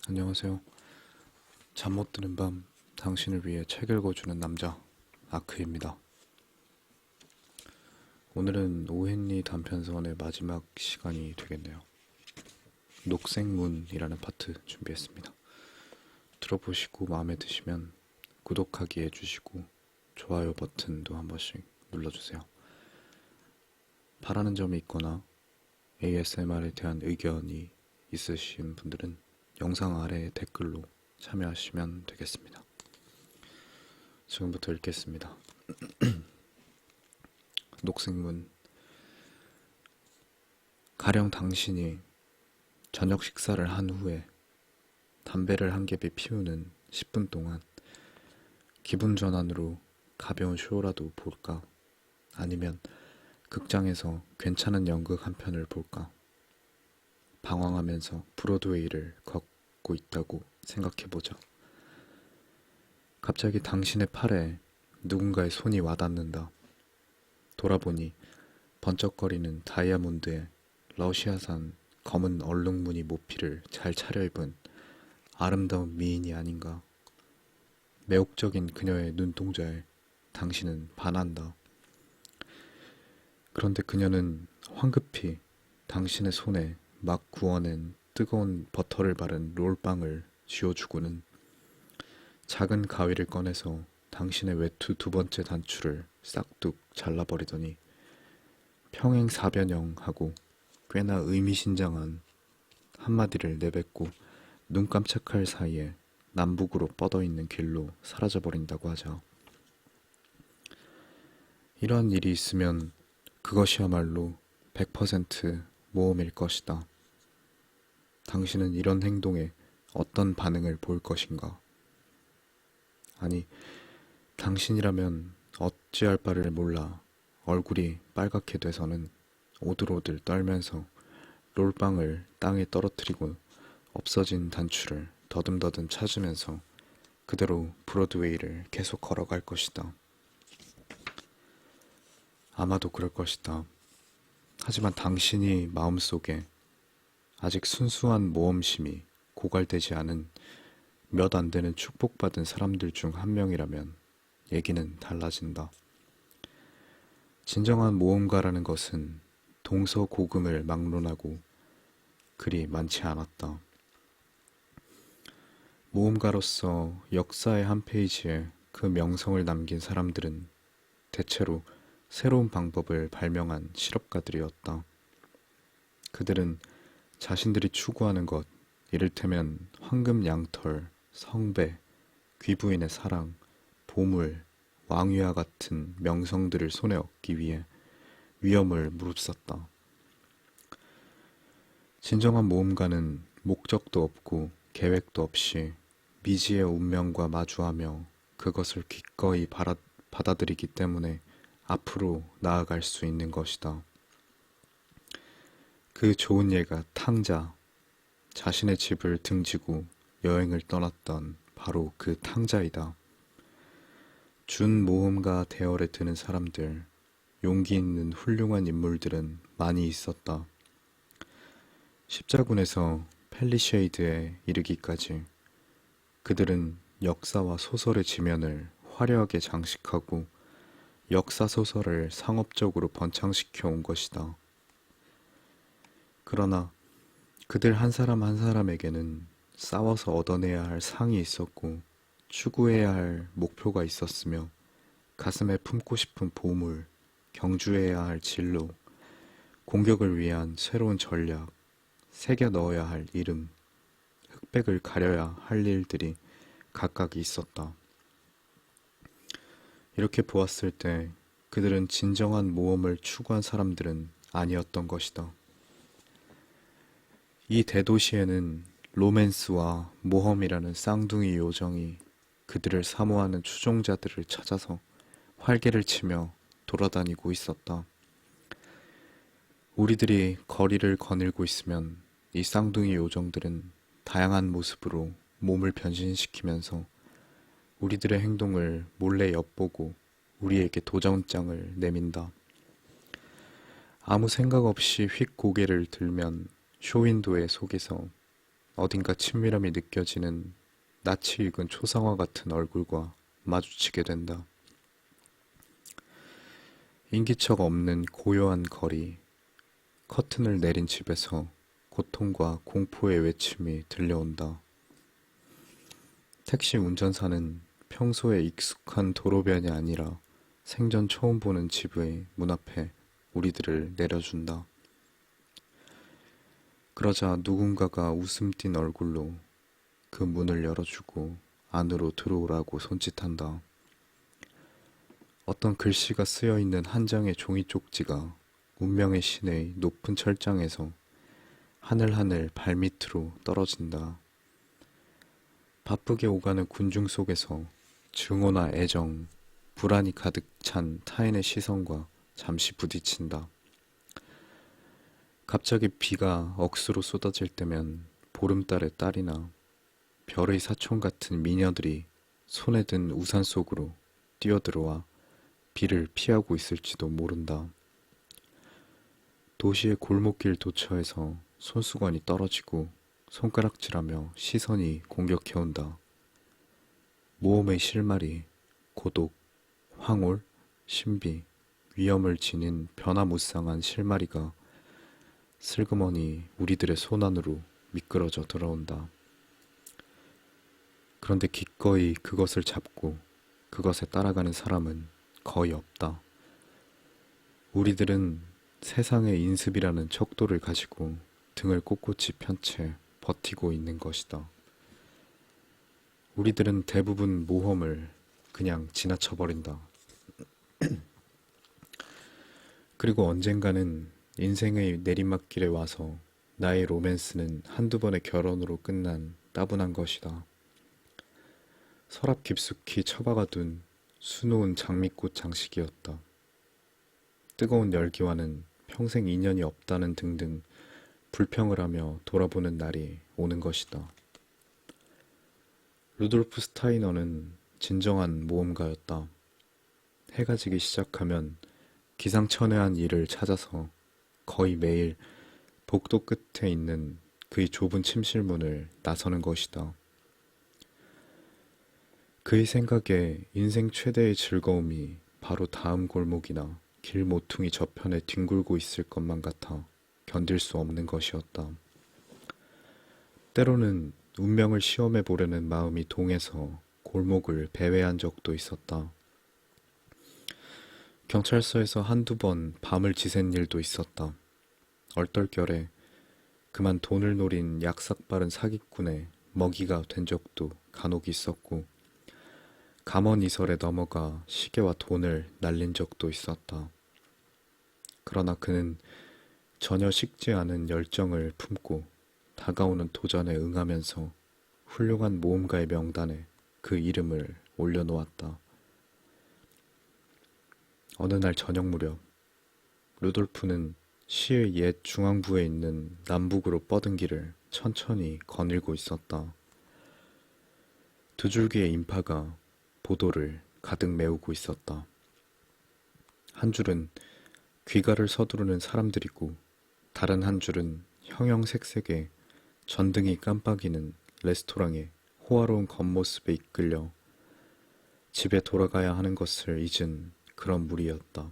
안녕하세요. 잠 못 드는 밤 당신을 위해 책 읽어주는 남자 아크입니다. 오늘은 오헨리 단편선의 마지막 시간이 되겠네요. 녹색문이라는 파트 준비했습니다. 들어보시고 마음에 드시면 구독하기 해주시고 좋아요 버튼도 한 번씩 눌러주세요. 바라는 점이 있거나 ASMR에 대한 의견이 있으신 분들은 영상 아래 댓글로 참여하시면 되겠습니다. 지금부터 읽겠습니다. 녹색문. 가령 당신이 저녁 식사를 한 후에 담배를 한 갭에 피우는 10분 동안 기분 전환으로 가벼운 쇼라도 볼까? 아니면 극장에서 괜찮은 연극 한 편을 볼까? 방황하면서 브로드웨이를 걷고 있다고 생각해보자. 갑자기 당신의 팔에 누군가의 손이 와닿는다. 돌아보니 번쩍거리는 다이아몬드에 러시아산 검은 얼룩무늬 모피를 잘 차려입은 아름다운 미인이 아닌가. 매혹적인 그녀의 눈동자에 당신은 반한다. 그런데 그녀는 황급히 당신의 손에 막 구워낸 뜨거운 버터를 바른 롤빵을 쥐어주고는 작은 가위를 꺼내서 당신의 외투 두 번째 단추를 싹둑 잘라버리더니 평행사변형 하고 꽤나 의미심장한 한마디를 내뱉고 눈 깜짝할 사이에 남북으로 뻗어있는 길로 사라져버린다고 하자. 이런 일이 있으면 그것이야말로 100% 모험일 것이다. 당신은 이런 행동에 어떤 반응을 보일 것인가? 아니, 당신이라면 어찌할 바를 몰라 얼굴이 빨갛게 돼서는 오들오들 떨면서 롤빵을 땅에 떨어뜨리고 없어진 단추를 더듬더듬 찾으면서 그대로 브로드웨이를 계속 걸어갈 것이다. 아마도 그럴 것이다. 하지만 당신이 마음속에 아직 순수한 모험심이 고갈되지 않은 몇 안 되는 축복받은 사람들 중 한 명이라면 얘기는 달라진다. 진정한 모험가라는 것은 동서고금을 막론하고 그리 많지 않았다. 모험가로서 역사의 한 페이지에 그 명성을 남긴 사람들은 대체로 새로운 방법을 발명한 실업가들이었다. 그들은 자신들이 추구하는 것, 이를테면 황금 양털, 성배, 귀부인의 사랑, 보물, 왕위와 같은 명성들을 손에 얻기 위해 위험을 무릅썼다. 진정한 모험가는 목적도 없고 계획도 없이 미지의 운명과 마주하며 그것을 기꺼이 받아들이기 때문에 앞으로 나아갈 수 있는 것이다. 그 좋은 예가 탕자, 자신의 집을 등지고 여행을 떠났던 바로 그 탕자이다. 준모험가 대열에 드는 사람들, 용기 있는 훌륭한 인물들은 많이 있었다. 십자군에서 펠리쉐이드에 이르기까지 그들은 역사와 소설의 지면을 화려하게 장식하고 역사소설을 상업적으로 번창시켜 온 것이다. 그러나 그들 한 사람 한 사람에게는 싸워서 얻어내야 할 상이 있었고 추구해야 할 목표가 있었으며 가슴에 품고 싶은 보물, 경주해야 할 진로, 공격을 위한 새로운 전략, 새겨 넣어야 할 이름, 흑백을 가려야 할 일들이 각각 있었다. 이렇게 보았을 때 그들은 진정한 모험을 추구한 사람들은 아니었던 것이다. 이 대도시에는 로맨스와 모험이라는 쌍둥이 요정이 그들을 사모하는 추종자들을 찾아서 활개를 치며 돌아다니고 있었다. 우리들이 거리를 거닐고 있으면 이 쌍둥이 요정들은 다양한 모습으로 몸을 변신시키면서 우리들의 행동을 몰래 엿보고 우리에게 도전장을 내민다. 아무 생각 없이 휙 고개를 들면 쇼윈도에 속에서 어딘가 친밀함이 느껴지는 낯이 익은 초상화 같은 얼굴과 마주치게 된다. 인기척 없는 고요한 거리, 커튼을 내린 집에서 고통과 공포의 외침이 들려온다. 택시 운전사는 평소에 익숙한 도로변이 아니라 생전 처음 보는 집의 문 앞에 우리들을 내려준다. 그러자 누군가가 웃음 띤 얼굴로 그 문을 열어주고 안으로 들어오라고 손짓한다. 어떤 글씨가 쓰여 있는 한 장의 종이 쪽지가 운명의 신의 높은 철장에서 하늘하늘 발밑으로 떨어진다. 바쁘게 오가는 군중 속에서 증오나 애정, 불안이 가득 찬 타인의 시선과 잠시 부딪힌다. 갑자기 비가 억수로 쏟아질 때면 보름달의 딸이나 별의 사촌 같은 미녀들이 손에 든 우산 속으로 뛰어들어와 비를 피하고 있을지도 모른다. 도시의 골목길 도처에서 손수건이 떨어지고 손가락질하며 시선이 공격해온다. 모험의 실마리, 고독, 황홀, 신비, 위험을 지닌 변화무쌍한 실마리가 슬그머니 우리들의 손 안으로 미끄러져 들어온다. 그런데 기꺼이 그것을 잡고 그것에 따라가는 사람은 거의 없다. 우리들은 세상의 인습이라는 척도를 가지고 등을 꼿꼿이 편 채 버티고 있는 것이다. 우리들은 대부분 모험을 그냥 지나쳐버린다. 그리고 언젠가는 인생의 내리막길에 와서 나의 로맨스는 한두 번의 결혼으로 끝난 따분한 것이다. 서랍 깊숙이 처박아둔 수놓은 장미꽃 장식이었다. 뜨거운 열기와는 평생 인연이 없다는 등등 불평을 하며 돌아보는 날이 오는 것이다. 루돌프 스타이너는 진정한 모험가였다. 해가 지기 시작하면 기상천외한 일을 찾아서 거의 매일 복도 끝에 있는 그의 좁은 침실문을 나서는 것이다. 그의 생각에 인생 최대의 즐거움이 바로 다음 골목이나 길 모퉁이 저편에 뒹굴고 있을 것만 같아 견딜 수 없는 것이었다. 때로는 운명을 시험해 보려는 마음이 동해서 골목을 배회한 적도 있었다. 경찰서에서 한두 번 밤을 지샌 일도 있었다. 얼떨결에 그만 돈을 노린 약삭빠른 사기꾼의 먹이가 된 적도 간혹 있었고, 감언이설에 넘어가 시계와 돈을 날린 적도 있었다. 그러나 그는 전혀 식지 않은 열정을 품고 다가오는 도전에 응하면서 훌륭한 모험가의 명단에 그 이름을 올려놓았다. 어느 날 저녁 무렵 루돌프는 시의 옛 중앙부에 있는 남북으로 뻗은 길을 천천히 거닐고 있었다. 두 줄기의 인파가 보도를 가득 메우고 있었다. 한 줄은 귀가를 서두르는 사람들이고 다른 한 줄은 형형색색의 전등이 깜빡이는 레스토랑의 호화로운 겉모습에 이끌려 집에 돌아가야 하는 것을 잊은 그런 무리였다.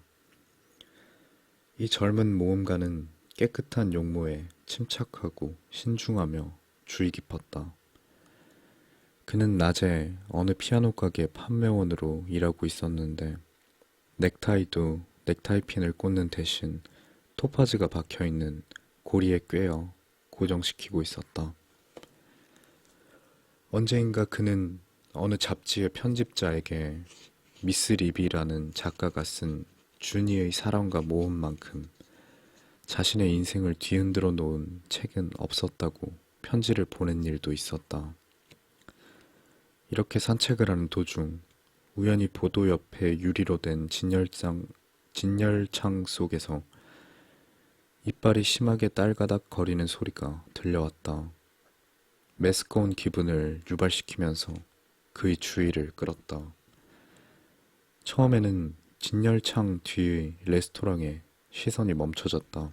이 젊은 모험가는 깨끗한 용모에 침착하고 신중하며 주의 깊었다. 그는 낮에 어느 피아노 가게 판매원으로 일하고 있었는데 넥타이도 넥타이핀을 꽂는 대신 토파즈가 박혀있는 고리에 꿰어 고정시키고 있었다. 언제인가 그는 어느 잡지의 편집자에게 미스 리비라는 작가가 쓴 주니의 사랑과 모험만큼 자신의 인생을 뒤흔들어 놓은 책은 없었다고 편지를 보낸 일도 있었다. 이렇게 산책을 하는 도중 우연히 보도 옆에 유리로 된 진열창 속에서 이빨이 심하게 딸가닥 거리는 소리가 들려왔다. 메스꺼운 기분을 유발시키면서 그의 주의를 끌었다. 처음에는 진열창 뒤의 레스토랑에 시선이 멈춰졌다.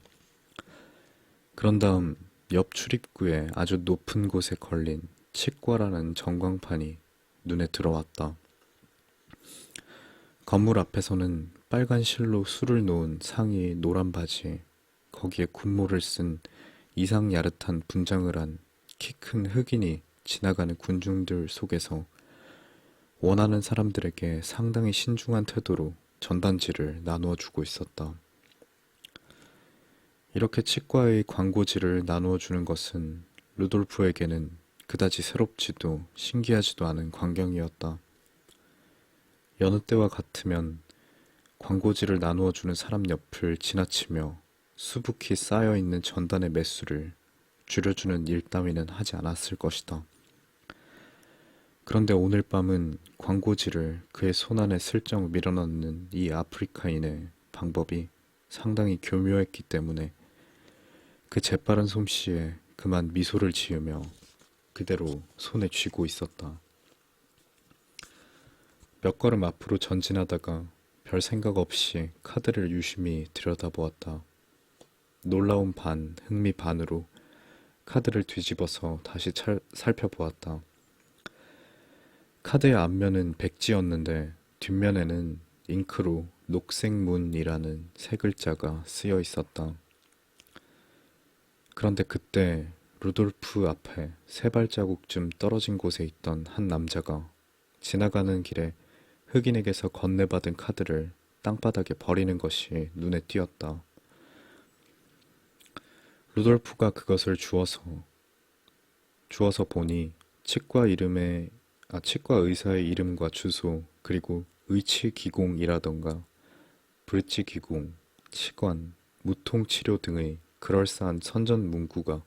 그런 다음 옆 출입구에 아주 높은 곳에 걸린 치과라는 전광판이 눈에 들어왔다. 건물 앞에서는 빨간 실로 술을 놓은 상의 노란 바지, 거기에 군모를 쓴 이상 야릇한 분장을 한 키 큰 흑인이 지나가는 군중들 속에서 원하는 사람들에게 상당히 신중한 태도로 전단지를 나누어 주고 있었다. 이렇게 치과의 광고지를 나누어 주는 것은 루돌프에게는 그다지 새롭지도 신기하지도 않은 광경이었다. 여느 때와 같으면 광고지를 나누어 주는 사람 옆을 지나치며 수북히 쌓여 있는 전단의 매수를 줄여주는 일 따위는 하지 않았을 것이다. 그런데 오늘 밤은 광고지를 그의 손안에 슬쩍 밀어넣는 이 아프리카인의 방법이 상당히 교묘했기 때문에 그 재빠른 솜씨에 그만 미소를 지으며 그대로 손에 쥐고 있었다. 몇 걸음 앞으로 전진하다가 별 생각 없이 카드를 유심히 들여다보았다. 놀라운 반, 흥미 반으로 카드를 뒤집어서 다시 살펴보았다. 카드의 앞면은 백지였는데 뒷면에는 잉크로 녹색문이라는 세 글자가 쓰여 있었다. 그런데 그때 루돌프 앞에 세 발자국쯤 떨어진 곳에 있던 한 남자가 지나가는 길에 흑인에게서 건네받은 카드를 땅바닥에 버리는 것이 눈에 띄었다. 루돌프가 그것을 주워서 보니 치과 의사의 이름과 주소, 그리고 의치기공이라던가 불치기공, 치관, 무통치료 등의 그럴싸한 선전 문구가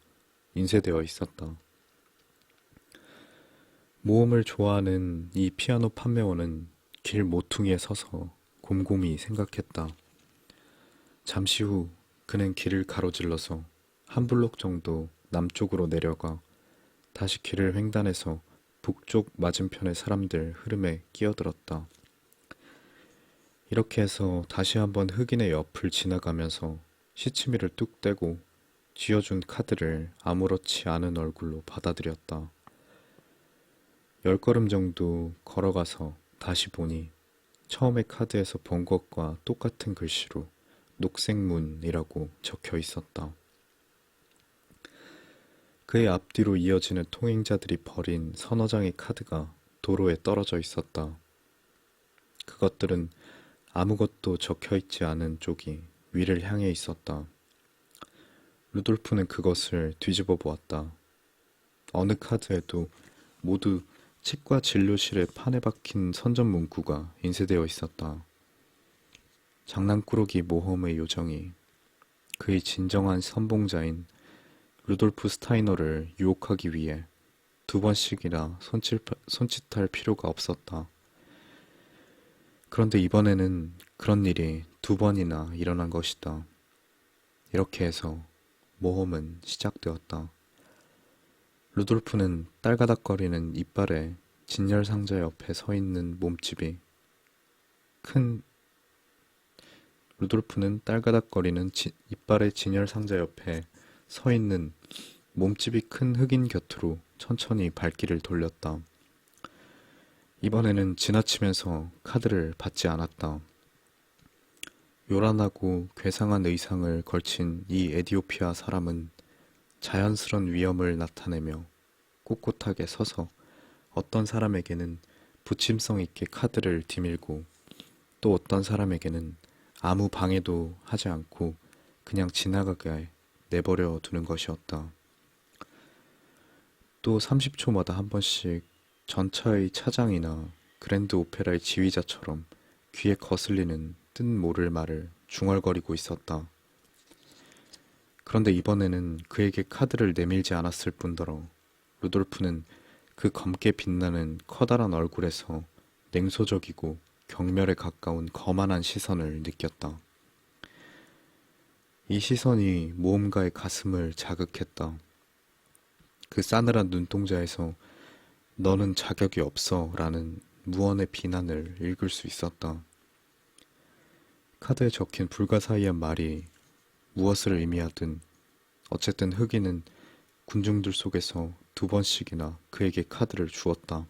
인쇄되어 있었다. 모험을 좋아하는 이 피아노 판매원은 길 모퉁이에 서서 곰곰이 생각했다. 잠시 후 그는 길을 가로질러서 한 블록 정도 남쪽으로 내려가 다시 길을 횡단해서 북쪽 맞은편의 사람들 흐름에 끼어들었다. 이렇게 해서 다시 한번 흑인의 옆을 지나가면서 시치미를 뚝 떼고 쥐어준 카드를 아무렇지 않은 얼굴로 받아들였다. 10걸음 정도 걸어가서 다시 보니 처음에 카드에서 본 것과 똑같은 글씨로 녹색문이라고 적혀 있었다. 그의 앞뒤로 이어지는 통행자들이 버린 서너 장의 카드가 도로에 떨어져 있었다. 그것들은 아무것도 적혀 있지 않은 쪽이 위를 향해 있었다. 루돌프는 그것을 뒤집어 보았다. 어느 카드에도 모두 치과 진료실의 판에 박힌 선전 문구가 인쇄되어 있었다. 장난꾸러기 모험의 요정이 그의 진정한 선봉자인 루돌프 스타이너를 유혹하기 위해 2번씩이나 손짓할 필요가 없었다. 그런데 이번에는 그런 일이 2번이나 일어난 것이다. 이렇게 해서 모험은 시작되었다. 루돌프는 딸가닥거리는 이빨의 진열상자 옆에 서 있는 몸집이 큰 루돌프는 딸가닥거리는 이빨의 진열상자 옆에 서 있는 몸집이 큰 흑인 곁으로 천천히 발길을 돌렸다. 이번에는 지나치면서 카드를 받지 않았다. 요란하고 괴상한 의상을 걸친 이 에디오피아 사람은 자연스런 위엄을 나타내며 꼿꼿하게 서서 어떤 사람에게는 부침성 있게 카드를 디밀고 또 어떤 사람에게는 아무 방해도 하지 않고 그냥 지나가게 내버려 두는 것이었다. 또 30초마다 한 번씩 전차의 차장이나 그랜드 오페라의 지휘자처럼 귀에 거슬리는 뜻 모를 말을 중얼거리고 있었다. 그런데 이번에는 그에게 카드를 내밀지 않았을 뿐더러 루돌프는 그 검게 빛나는 커다란 얼굴에서 냉소적이고 경멸에 가까운 거만한 시선을 느꼈다. 이 시선이 모험가의 가슴을 자극했다. 그 싸늘한 눈동자에서 너는 자격이 없어 라는 무언의 비난을 읽을 수 있었다. 카드에 적힌 불가사의한 말이 무엇을 의미하든 어쨌든 흑인은 군중들 속에서 두 번씩이나 그에게 카드를 주었다.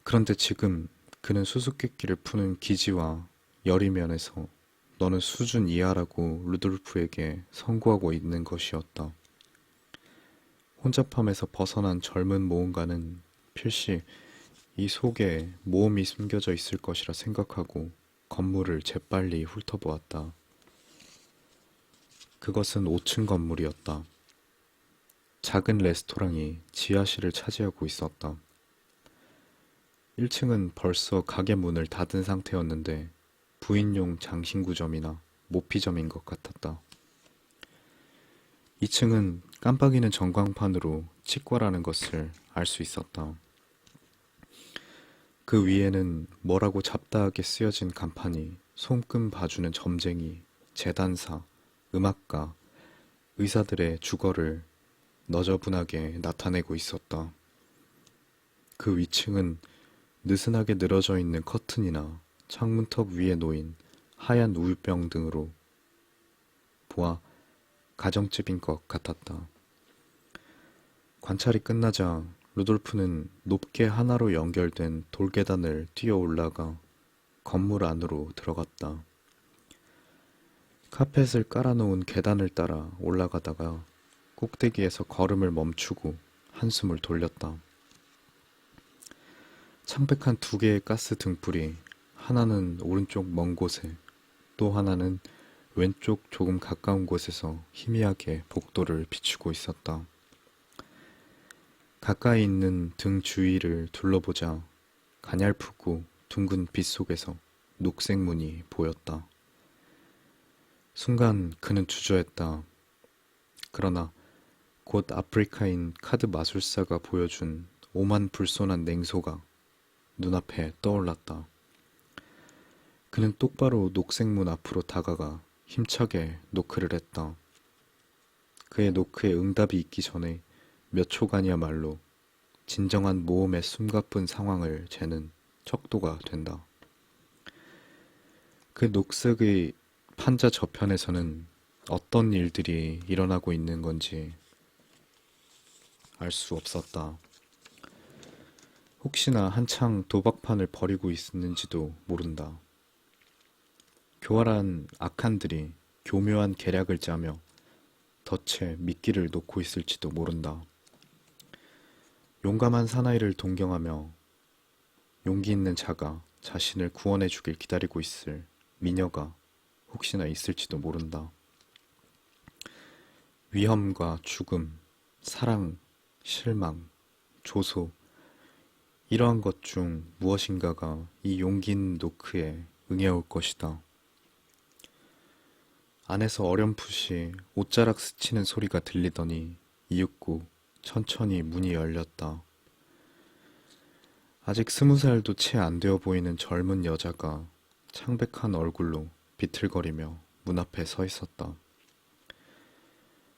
그런데 지금 그는 수수께끼를 푸는 기지와 열의면에서 너는 수준 이하라고 루돌프에게 선고하고 있는 것이었다. 혼잡함에서 벗어난 젊은 모험가는 필시 이 속에 모험이 숨겨져 있을 것이라 생각하고 건물을 재빨리 훑어보았다. 그것은 5층 건물이었다. 작은 레스토랑이 지하실을 차지하고 있었다. 1층은 벌써 가게 문을 닫은 상태였는데 부인용 장신구점이나 모피점인 것 같았다. 2층은 깜빡이는 전광판으로 치과라는 것을 알 수 있었다. 그 위에는 뭐라고 잡다하게 쓰여진 간판이 손금 봐주는 점쟁이, 재단사, 음악가, 의사들의 주거를 너저분하게 나타내고 있었다. 그 위층은 느슨하게 늘어져 있는 커튼이나 창문턱 위에 놓인 하얀 우유병 등으로 보아 가정집인 것 같았다. 관찰이 끝나자 루돌프는 높게 하나로 연결된 돌계단을 뛰어 올라가 건물 안으로 들어갔다. 카펫을 깔아놓은 계단을 따라 올라가다가 꼭대기에서 걸음을 멈추고 한숨을 돌렸다. 창백한 두 개의 가스 등불이 하나는 오른쪽 먼 곳에 또 하나는 왼쪽 조금 가까운 곳에서 희미하게 복도를 비추고 있었다. 가까이 있는 등 주위를 둘러보자 가냘프고 둥근 빛 속에서 녹색 문이 보였다. 순간 그는 주저했다. 그러나 곧 아프리카인 카드 마술사가 보여준 오만불손한 냉소가 눈앞에 떠올랐다. 그는 똑바로 녹색 문 앞으로 다가가 힘차게 노크를 했다. 그의 노크에 응답이 있기 전에 몇 초간이야말로 진정한 모험의 숨가쁜 상황을 재는 척도가 된다. 그 녹색의 판자 저편에서는 어떤 일들이 일어나고 있는 건지 알 수 없었다. 혹시나 한창 도박판을 벌이고 있는지도 모른다. 교활한 악한들이 교묘한 계략을 짜며 덫에 미끼를 놓고 있을지도 모른다. 용감한 사나이를 동경하며 용기 있는 자가 자신을 구원해 주길 기다리고 있을 미녀가 혹시나 있을지도 모른다. 위험과 죽음, 사랑, 실망, 조소, 이러한 것 중 무엇인가가 이 용기 있는 노크에 응해올 것이다. 안에서 어렴풋이 옷자락 스치는 소리가 들리더니 이윽고 천천히 문이 열렸다. 아직 20살도 채 안 되어 보이는 젊은 여자가 창백한 얼굴로 비틀거리며 문 앞에 서 있었다.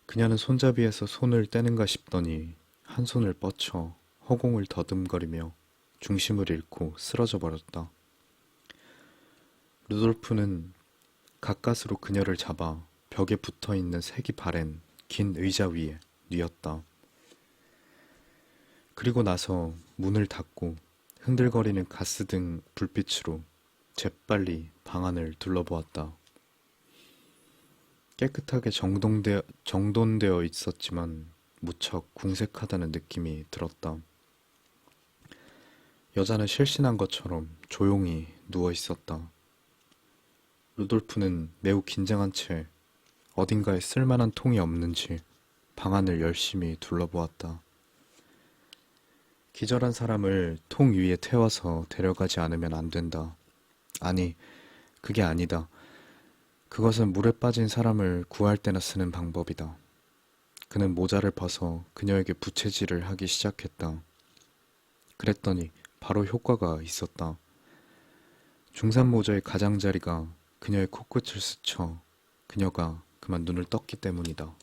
그녀는 손잡이에서 손을 떼는가 싶더니 한 손을 뻗쳐 허공을 더듬거리며 중심을 잃고 쓰러져 버렸다. 루돌프는 가까스로 그녀를 잡아 벽에 붙어있는 색이 바랜 긴 의자 위에 뉘었다. 그리고 나서 문을 닫고 흔들거리는 가스등 불빛으로 재빨리 방 안을 둘러보았다. 깨끗하게 정돈되어 있었지만 무척 궁색하다는 느낌이 들었다. 여자는 실신한 것처럼 조용히 누워 있었다. 루돌프는 매우 긴장한 채 어딘가에 쓸만한 통이 없는지 방 안을 열심히 둘러보았다. 기절한 사람을 통 위에 태워서 데려가지 않으면 안 된다. 아니, 그게 아니다. 그것은 물에 빠진 사람을 구할 때나 쓰는 방법이다. 그는 모자를 벗어 그녀에게 부채질을 하기 시작했다. 그랬더니 바로 효과가 있었다. 중산모자의 가장자리가 그녀의 코끝을 스쳐 그녀가 그만 눈을 떴기 때문이다.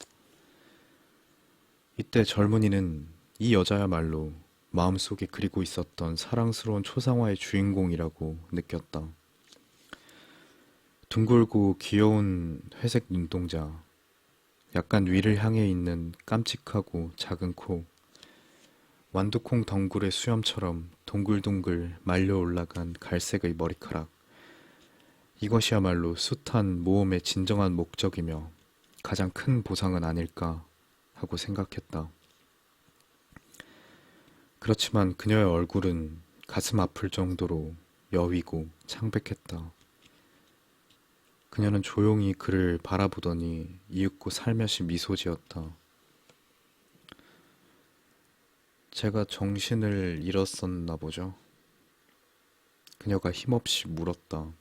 이때 젊은이는 이 여자야말로 마음속에 그리고 있었던 사랑스러운 초상화의 주인공이라고 느꼈다. 둥글고 귀여운 회색 눈동자, 약간 위를 향해 있는 깜찍하고 작은 코, 완두콩 덩굴의 수염처럼 동글동글 말려 올라간 갈색의 머리카락. 이것이야말로 숱한 모험의 진정한 목적이며 가장 큰 보상은 아닐까 하고 생각했다. 그렇지만 그녀의 얼굴은 가슴 아플 정도로 여위고 창백했다. 그녀는 조용히 그를 바라보더니 이윽고 살며시 미소 지었다. 제가 정신을 잃었었나 보죠. 그녀가 힘없이 물었다.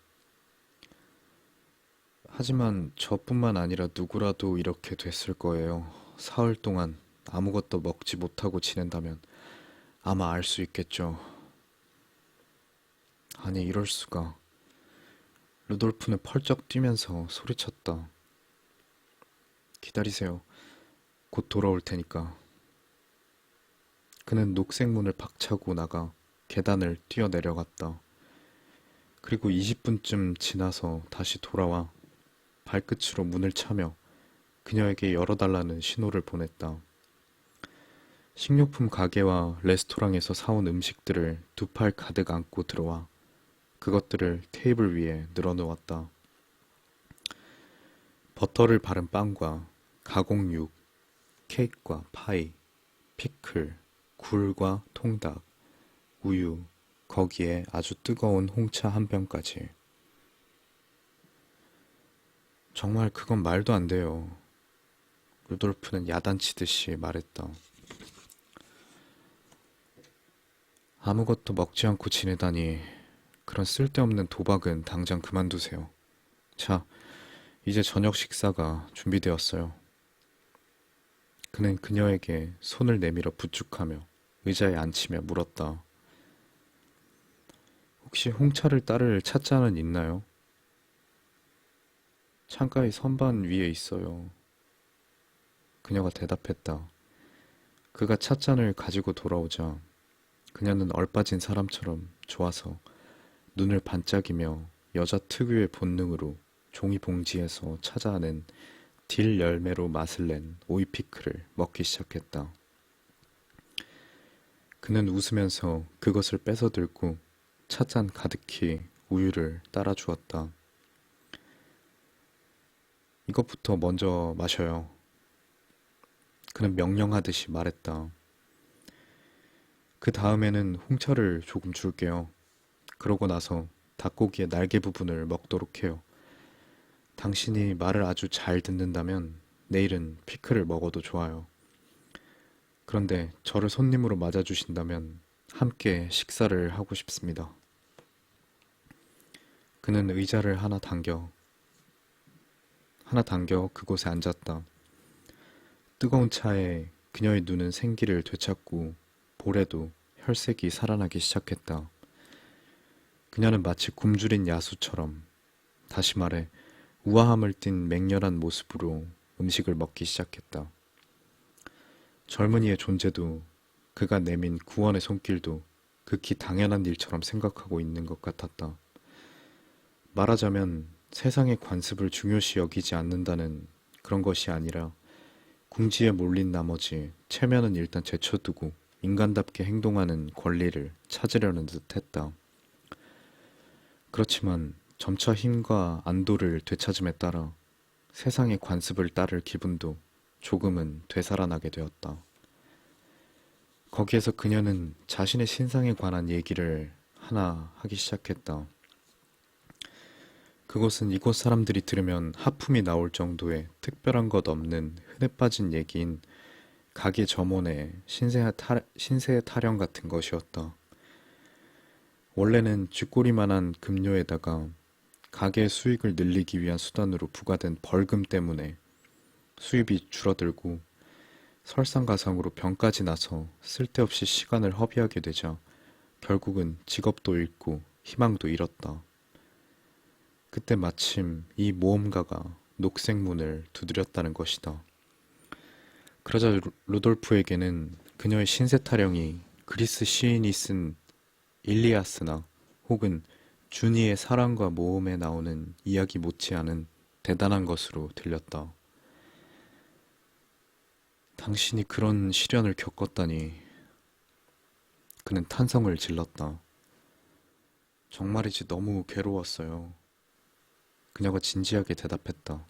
하지만 저뿐만 아니라 누구라도 이렇게 됐을 거예요. 사흘 동안 아무것도 먹지 못하고 지낸다면 아마 알 수 있겠죠. 아니, 이럴 수가. 루돌프는 펄쩍 뛰면서 소리쳤다. 기다리세요. 곧 돌아올 테니까. 그는 녹색 문을 박차고 나가 계단을 뛰어내려갔다. 그리고 20분쯤 지나서 다시 돌아와 발끝으로 문을 차며 그녀에게 열어달라는 신호를 보냈다. 식료품 가게와 레스토랑에서 사온 음식들을 두 팔 가득 안고 들어와 그것들을 테이블 위에 늘어놓았다. 버터를 바른 빵과 가공육, 케이크와 파이, 피클, 굴과 통닭, 우유, 거기에 아주 뜨거운 홍차 한 병까지. 정말 그건 말도 안 돼요. 루돌프는 야단치듯이 말했다. 아무것도 먹지 않고 지내다니 그런 쓸데없는 도박은 당장 그만두세요. 자, 이제 저녁 식사가 준비되었어요. 그는 그녀에게 손을 내밀어 부축하며 의자에 앉히며 물었다. 혹시 홍차를 따를 찻잔은 있나요? 창가의 선반 위에 있어요. 그녀가 대답했다. 그가 찻잔을 가지고 돌아오자 그녀는 얼빠진 사람처럼 좋아서 눈을 반짝이며 여자 특유의 본능으로 종이 봉지에서 찾아낸 딜 열매로 맛을 낸 오이 피클을 먹기 시작했다. 그는 웃으면서 그것을 뺏어 들고 찻잔 가득히 우유를 따라 주었다. 이것부터 먼저 마셔요. 그는 명령하듯이 말했다. 그 다음에는 홍차를 조금 줄게요. 그러고 나서 닭고기의 날개 부분을 먹도록 해요. 당신이 말을 아주 잘 듣는다면 내일은 피클을 먹어도 좋아요. 그런데 저를 손님으로 맞아주신다면 함께 식사를 하고 싶습니다. 그는 의자를 하나 당겨 그곳에 앉았다. 뜨거운 차에 그녀의 눈은 생기를 되찾고 볼에도 혈색이 살아나기 시작했다. 그녀는 마치 굶주린 야수처럼, 다시 말해 우아함을 띤 맹렬한 모습으로 음식을 먹기 시작했다. 젊은이의 존재도 그가 내민 구원의 손길도 극히 당연한 일처럼 생각하고 있는 것 같았다. 말하자면 세상의 관습을 중요시 여기지 않는다는 그런 것이 아니라 궁지에 몰린 나머지 체면은 일단 제쳐두고 인간답게 행동하는 권리를 찾으려는 듯 했다. 그렇지만 점차 힘과 안도를 되찾음에 따라 세상의 관습을 따를 기분도 조금은 되살아나게 되었다. 거기에서 그녀는 자신의 신상에 관한 얘기를 하나 하기 시작했다. 그것은 이곳 사람들이 들으면 하품이 나올 정도의 특별한 것 없는 흔해 빠진 얘기인 가게 점원의 신세의 타령 같은 것이었다. 원래는 쥐꼬리만한 급료에다가 가게의 수익을 늘리기 위한 수단으로 부과된 벌금 때문에 수입이 줄어들고 설상가상으로 병까지 나서 쓸데없이 시간을 허비하게 되자 결국은 직업도 잃고 희망도 잃었다. 그때 마침 이 모험가가 녹색 문을 두드렸다는 것이다. 그러자 루돌프에게는 그녀의 신세 타령이 그리스 시인이 쓴 일리아스나 혹은 준이의 사랑과 모험에 나오는 이야기 못지않은 대단한 것으로 들렸다. 당신이 그런 시련을 겪었다니. 그는 탄성을 질렀다. 정말이지 너무 괴로웠어요. 그녀가 진지하게 대답했다.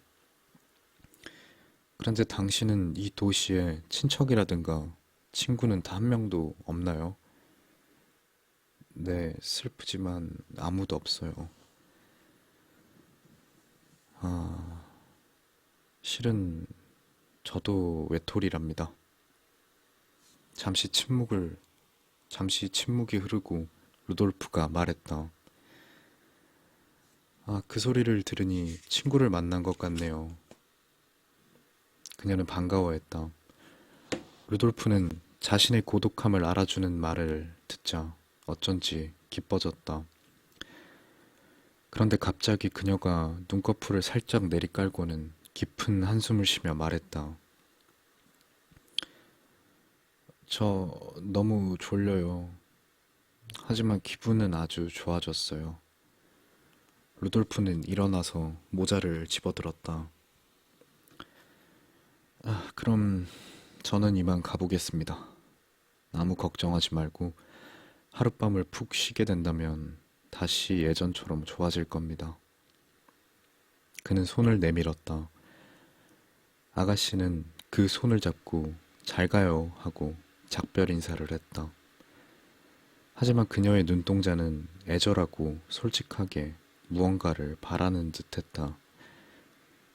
그런데 당신은 이 도시에 친척이라든가 친구는 단 한 명도 없나요? 네, 슬프지만 아무도 없어요. 아, 실은 저도 외톨이랍니다. 잠시 침묵을, 잠시 침묵이 흐르고 루돌프가 말했다. 아, 그 소리를 들으니 친구를 만난 것 같네요. 그녀는 반가워했다. 루돌프는 자신의 고독함을 알아주는 말을 듣자 어쩐지 기뻐졌다. 그런데 갑자기 그녀가 눈꺼풀을 살짝 내리깔고는 깊은 한숨을 쉬며 말했다. 저 너무 졸려요. 하지만 기분은 아주 좋아졌어요. 루돌프는 일어나서 모자를 집어들었다. 아, 그럼 저는 이만 가보겠습니다. 아무 걱정하지 말고 하룻밤을 푹 쉬게 된다면 다시 예전처럼 좋아질 겁니다. 그는 손을 내밀었다. 아가씨는 그 손을 잡고 잘 가요 하고 작별 인사를 했다. 하지만 그녀의 눈동자는 애절하고 솔직하게 무언가를 바라는 듯했다.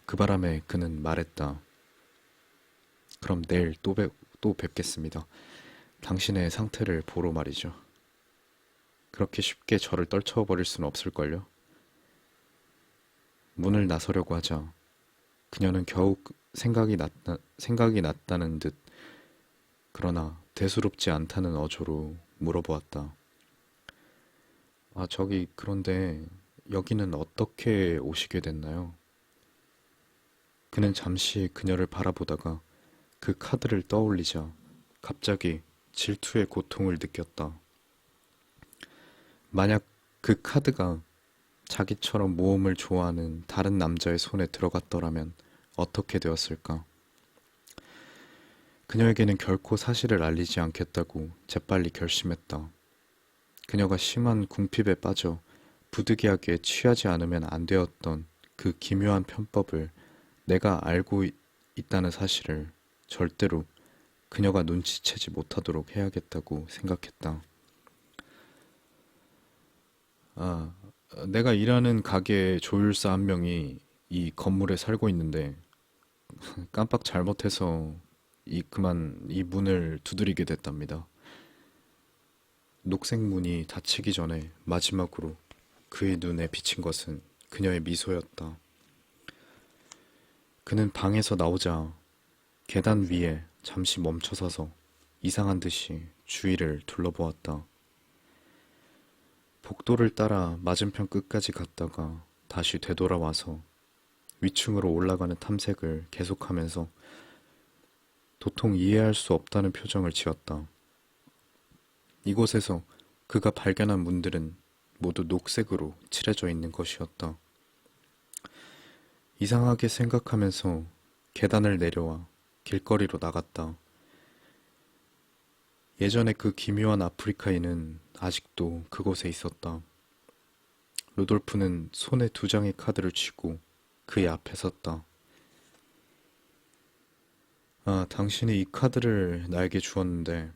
그 바람에 그는 말했다. 그럼 내일 또 뵙겠습니다. 당신의 상태를 보러 말이죠. 그렇게 쉽게 저를 떨쳐버릴 수는 없을걸요? 문을 나서려고 하자 그녀는 겨우 생각이 났다는 듯 그러나 대수롭지 않다는 어조로 물어보았다. 아, 저기 그런데 여기는 어떻게 오시게 됐나요? 그는 잠시 그녀를 바라보다가 그 카드를 떠올리자 갑자기 질투의 고통을 느꼈다. 만약 그 카드가 자기처럼 모험을 좋아하는 다른 남자의 손에 들어갔더라면 어떻게 되었을까? 그녀에게는 결코 사실을 알리지 않겠다고 재빨리 결심했다. 그녀가 심한 궁핍에 빠져 부득이하게 취하지 않으면 안 되었던 그 기묘한 편법을 내가 알고 있다는 사실을 절대로 그녀가 눈치채지 못하도록 해야겠다고 생각했다. 아, 내가 일하는 가게 조율사 한 명이 이 건물에 살고 있는데 깜빡 잘못해서 그만 이 문을 두드리게 됐답니다. 녹색 문이 닫히기 전에 마지막으로 그의 눈에 비친 것은 그녀의 미소였다. 그는 방에서 나오자 계단 위에 잠시 멈춰서서 이상한 듯이 주위를 둘러보았다. 복도를 따라 맞은편 끝까지 갔다가 다시 되돌아와서 위층으로 올라가는 탐색을 계속하면서 도통 이해할 수 없다는 표정을 지었다. 이곳에서 그가 발견한 문들은 모두 녹색으로 칠해져 있는 것이었다. 이상하게 생각하면서 계단을 내려와 길거리로 나갔다. 예전에 그 기묘한 아프리카인은 아직도 그곳에 있었다. 루돌프는 손에 두 장의 카드를 쥐고 그의 앞에 섰다. 아, 당신이 이 카드를 나에게 주었는데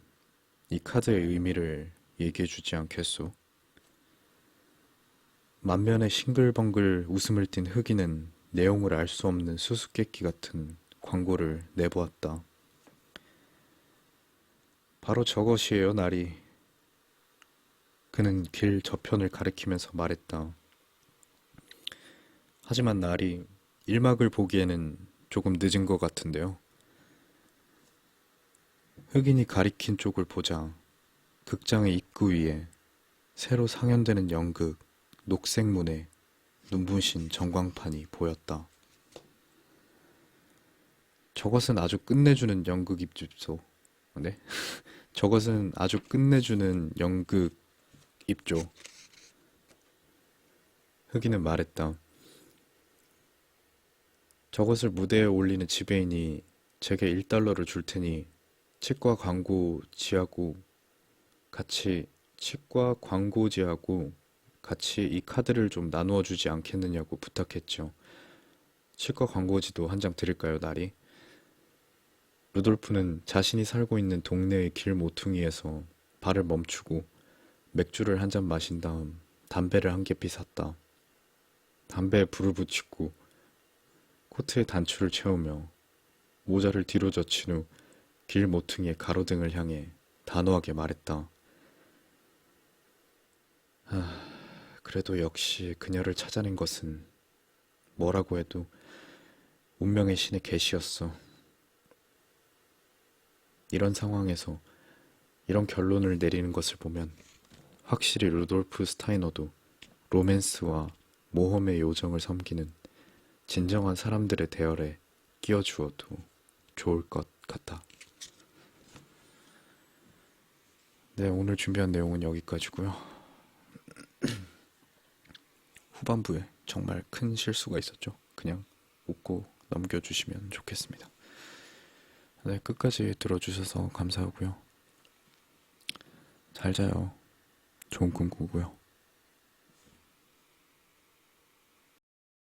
이 카드의 의미를 얘기해주지 않겠소? 만면에 싱글벙글 웃음을 띤 흑인은 내용을 알 수 없는 수수께끼 같은 광고를 내보았다. 바로 저것이에요, 나리. 그는 길 저편을 가리키면서 말했다. 하지만 나리, 일막을 보기에는 조금 늦은 것 같은데요. 흑인이 가리킨 쪽을 보자 극장의 입구 위에 새로 상연되는 연극 녹색문에 눈부신 전광판이 보였다. 저것은 아주 끝내주는 연극 입죠. 네? 저것은 아주 끝내주는 연극 입죠. 흑인은 말했다. 저것을 무대에 올리는 지배인이 제게 1달러를 줄 테니 치과 광고지하고 같이 치과 광고지하고 같이 이 카드를 좀 나누어 주지 않겠느냐고 부탁했죠. 치과 광고지도 한 장 드릴까요, 나리? 루돌프는 자신이 살고 있는 동네의 길 모퉁이에서 발을 멈추고 맥주를 한 잔 마신 다음 담배를 한 개피 샀다. 담배에 불을 붙이고 코트에 단추를 채우며 모자를 뒤로 젖힌 후 길 모퉁이의 가로등을 향해 단호하게 말했다. 그래도 역시 그녀를 찾아낸 것은 뭐라고 해도 운명의 신의 계시였어. 이런 상황에서 이런 결론을 내리는 것을 보면 확실히 루돌프 스타이너도 로맨스와 모험의 요정을 섬기는 진정한 사람들의 대열에 끼워주어도 좋을 것 같아. 네, 오늘 준비한 내용은 여기까지고요. 후반부에 정말 큰 실수가 있었죠. 그냥 웃고 넘겨주시면 좋겠습니다. 네, 끝까지 들어주셔서 감사하고요. 잘 자요. 좋은 꿈 꾸고요.